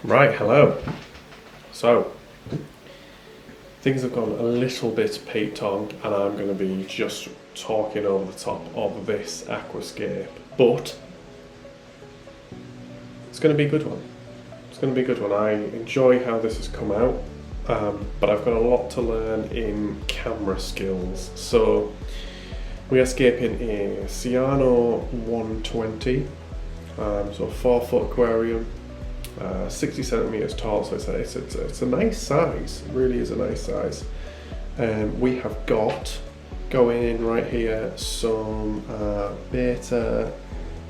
Right, hello. So, things have gone a little bit peaked on, and I'm going to be just talking over the top of this Aquascape, but it's going to be a good one. It's going to be a good one. I enjoy how this has come out, but I've got a lot to learn in camera skills. So, we are scaping a Ciano 120, so a 4-foot aquarium. 60 centimeters tall, so it's a nice size. It really is a nice size. We have got going in right here some beta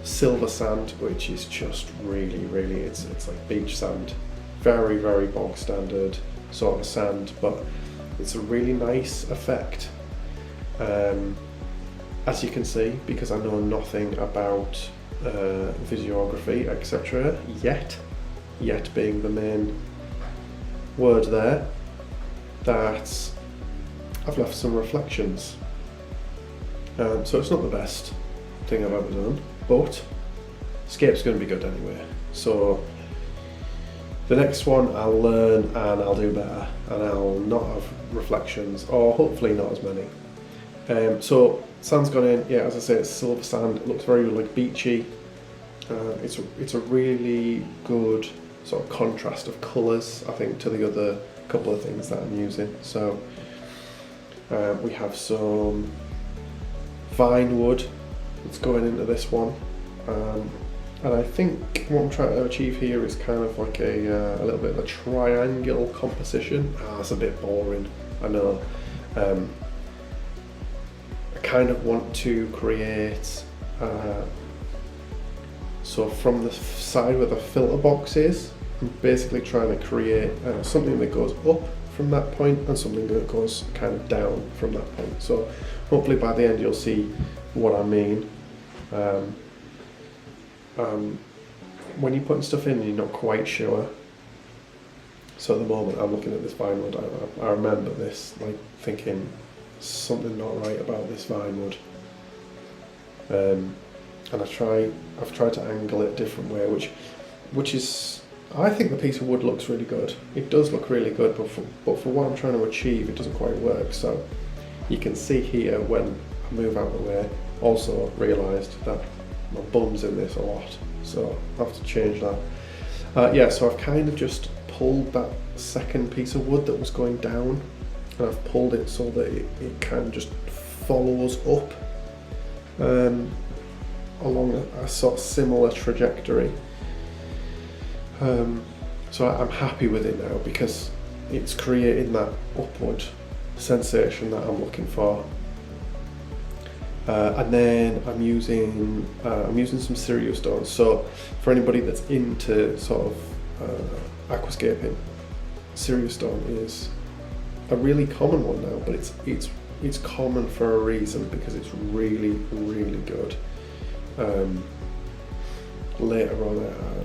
silver sand, which is just really it's like beach sand, very bog standard sort of sand, but it's a really nice effect. As you can see, because I know nothing about videography, etc. Yet being the main word there, that I've left some reflections. So it's not the best thing I've ever done, but Scape's going to be good anyway. So the next one I'll learn and I'll do better, and I'll not have reflections, or hopefully not as many. So sand's gone in, yeah, as I say, it's silver sand. It looks very like beachy. It's a really good sort of contrast of colours, I think, to the other couple of things that I'm using. So we have some vine wood that's going into this one, and I think what I'm trying to achieve here is kind of like a little bit of a triangle composition. That's a bit boring, I know. I kind of want to create so from the side where the filter box is, I'm basically trying to create something that goes up from that point and something that goes kind of down from that point. So hopefully by the end you'll see what I mean. When you're putting stuff in and you're not quite sure. So at the moment I'm looking at this vine wood, I remember this, like thinking something not right about this vine wood. And I've tried to angle it a different way, which is, I think the piece of wood looks really good. It does look really good, but for what I'm trying to achieve, it doesn't quite work. So you can see here when I move out of the way, also realised that my bum's in this a lot, so I have to change that. Yeah, so I've kind of just pulled that second piece of wood that was going down, and I've pulled it so that it kind of just follows up along a sort of similar trajectory. So I'm happy with it now because it's creating that upward sensation that I'm looking for. And then I'm using some cereal stones. So for anybody that's into sort of aquascaping, cereal stone is a really common one now, but it's common for a reason, because it's really good. Later on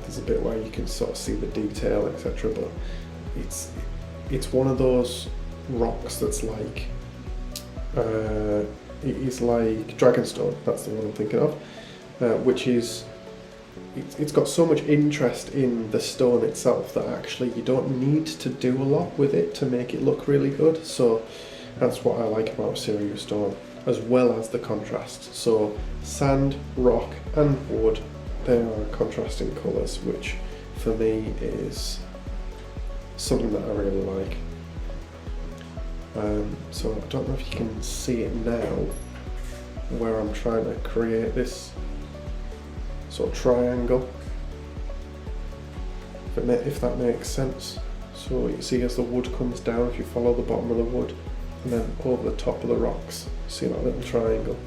there's a bit where you can sort of see the detail, etc., but it's one of those rocks that's like it is like dragonstone, that's the one I'm thinking of, which is it's got so much interest in the stone itself that actually you don't need to do a lot with it to make it look really good. So that's what I like about cereal stone, as well as the contrast. So sand, rock and wood, they are contrasting colours, which for me is something that I really like. So I don't know if you can see it now, where I'm trying to create this sort of triangle, if that makes sense. So you see as the wood comes down, if you follow the bottom of the wood, and then over the top of the rocks, see that little triangle.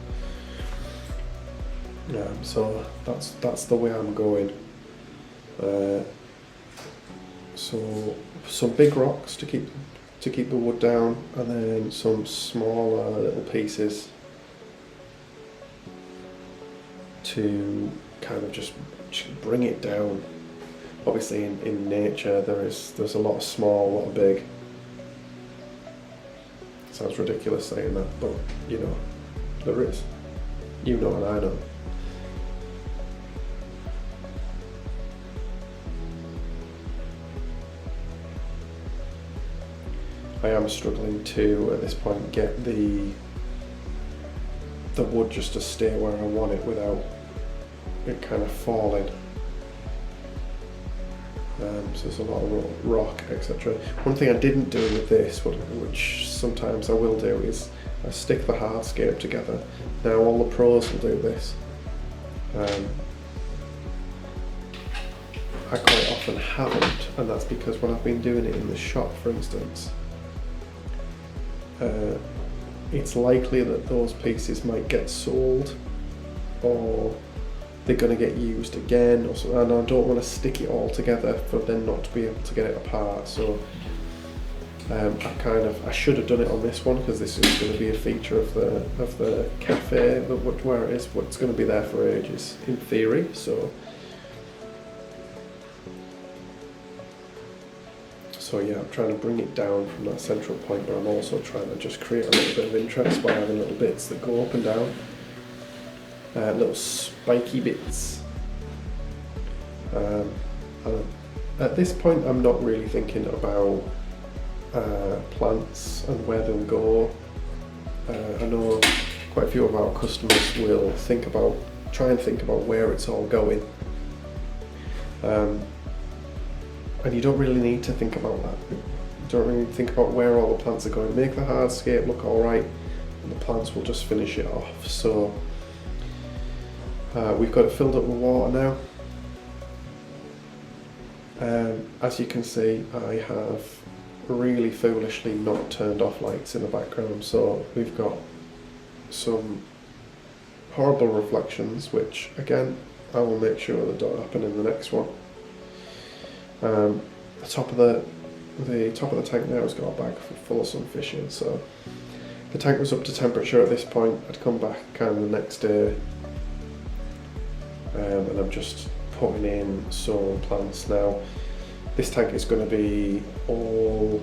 So that's the way I'm going. So some big rocks to keep the wood down, and then some smaller little pieces to kind of just bring it down. Obviously in nature there's a lot of small, a lot of big. Sounds ridiculous saying that, but you know, there is. You know and I know. I am struggling to, at this point, get the wood just to stay where I want it without it kind of falling. So there's a lot of rock, etc. One thing I didn't do with this, which sometimes I will do, is I stick the hardscape together. Now all the pros will do this. I quite often haven't, and that's because when I've been doing it in the shop, for instance, it's likely that those pieces might get sold, or they're going to get used again, or so, and I don't want to stick it all together for them not to be able to get it apart. So I should have done it on this one, because this is going to be a feature of the cafe, where it is. It's going to be there for ages in theory. So yeah, I'm trying to bring it down from that central point, but I'm also trying to just create a little bit of interest by having little bits that go up and down, little spiky bits. At this point, I'm not really thinking about plants and where they'll go. I know quite a few of our customers will try and think about where it's all going. And you don't really need to think about that. You don't really think about where all the plants are going. Make the hardscape look alright, and the plants will just finish it off. So we've got it filled up with water now. As you can see, I have really foolishly not turned off lights in the background, so we've got some horrible reflections, which again I will make sure that don't happen in the next one. The top of the tank now has got a bag full of some fish in, so the tank was up to temperature at this point. I'd come back kind of the next day, and I'm just putting in some plants now. This tank is going to be all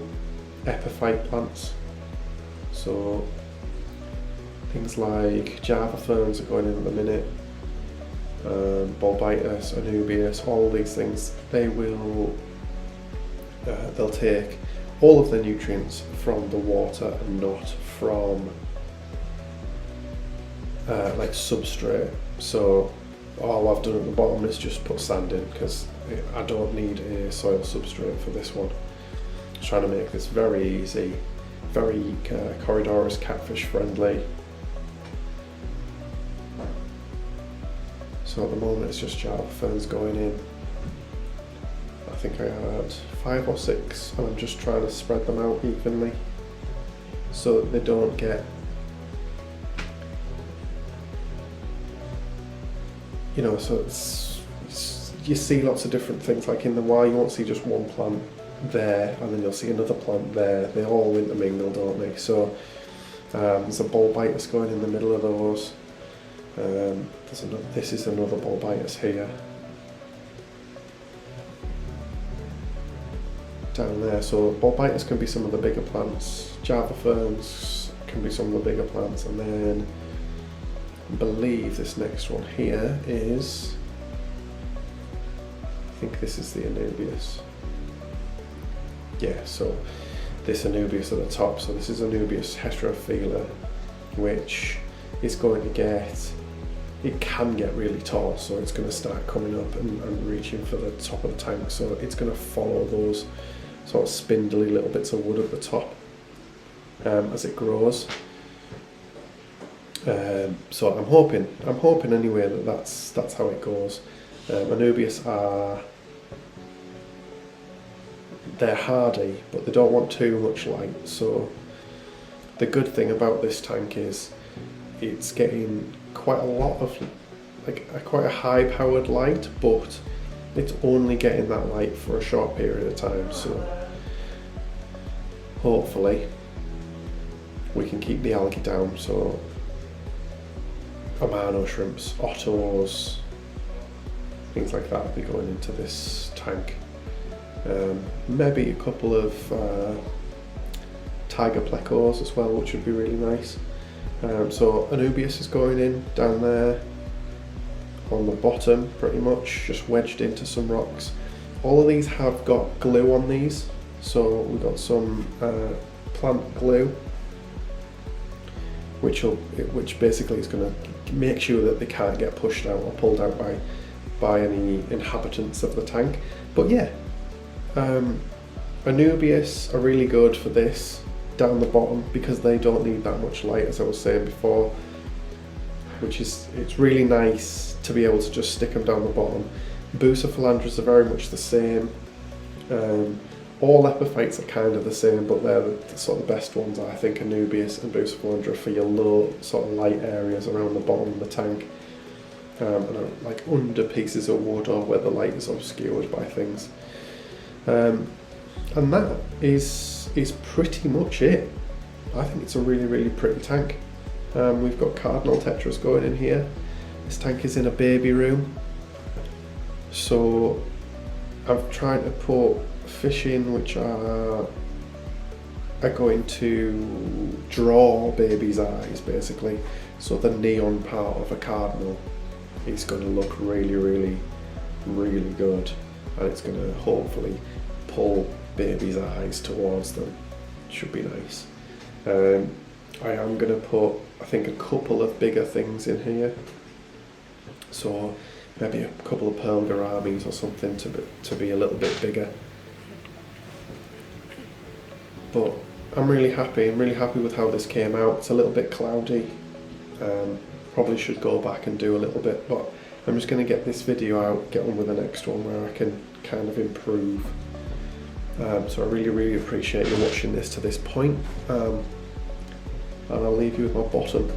epiphyte plants, so things like Java ferns are going in at the minute. Bulbitis, Anubias, all these things, they'll take all of the nutrients from the water and not from like substrate. So all I've done at the bottom is just put sand in, because I don't need a soil substrate for this one. I'm trying to make this very easy, very Corydorus catfish friendly. So at the moment it's just Java ferns going in. I think I had 5 or 6, and I'm just trying to spread them out evenly so that they don't get, so you see lots of different things. Like in the wild, you won't see just one plant there, and then you'll see another plant there. They all intermingle, don't they? So there's a bulbitis going in the middle of those. This is another bulbitis here. Down there, so bulbitis can be some of the bigger plants, Java ferns can be some of the bigger plants, and then I believe this next one here is, I think this is the Anubias. Yeah, so this Anubias at the top, so this is Anubias heterophylla, which is going to get, it can get really tall, so it's going to start coming up and reaching for the top of the tank, so it's going to follow those sort of spindly little bits of wood at the top as it grows. So I'm hoping anyway that's how it goes. Anubias they're hardy, but they don't want too much light, so the good thing about this tank is it's getting quite a lot of, quite a high powered light, but it's only getting that light for a short period of time, so hopefully we can keep the algae down. So Amano shrimps, ottos, things like that will be going into this tank. Maybe a couple of tiger plecos as well, which would be really nice. So Anubias is going in down there on the bottom, pretty much just wedged into some rocks. All of these have got glue on these, so we've got some plant glue, which basically is going to make sure that they can't get pushed out or pulled out by any inhabitants of the tank. But yeah, Anubias are really good for this down the bottom because they don't need that much light, as I was saying before, it's really nice to be able to just stick them down the bottom. Bucephalandras are very much the same. All epiphytes are kind of the same, but they're the sort of best ones, I think, Anubias and Bucephalandra for your low sort of light areas around the bottom of the tank, and like under pieces of wood or where the light is obscured by things. And that is pretty much it. I think it's a really, really pretty tank. We've got cardinal tetras going in here. This tank is in a baby room, so I've tried to put fish in which are going to draw baby's eyes, basically. So the neon part of a cardinal is going to look really, really, really good, and it's going to hopefully pull baby's eyes towards them. Should be nice. I am going to put, I think, a couple of bigger things in here. So maybe a couple of pearl gouramis or something to be a little bit bigger. But I'm really happy. I'm really happy with how this came out. It's a little bit cloudy. Probably should go back and do a little bit, but I'm just going to get this video out, get on with the next one where I can kind of improve. So I really, really appreciate you watching this to this point. And I'll leave you with my bottom.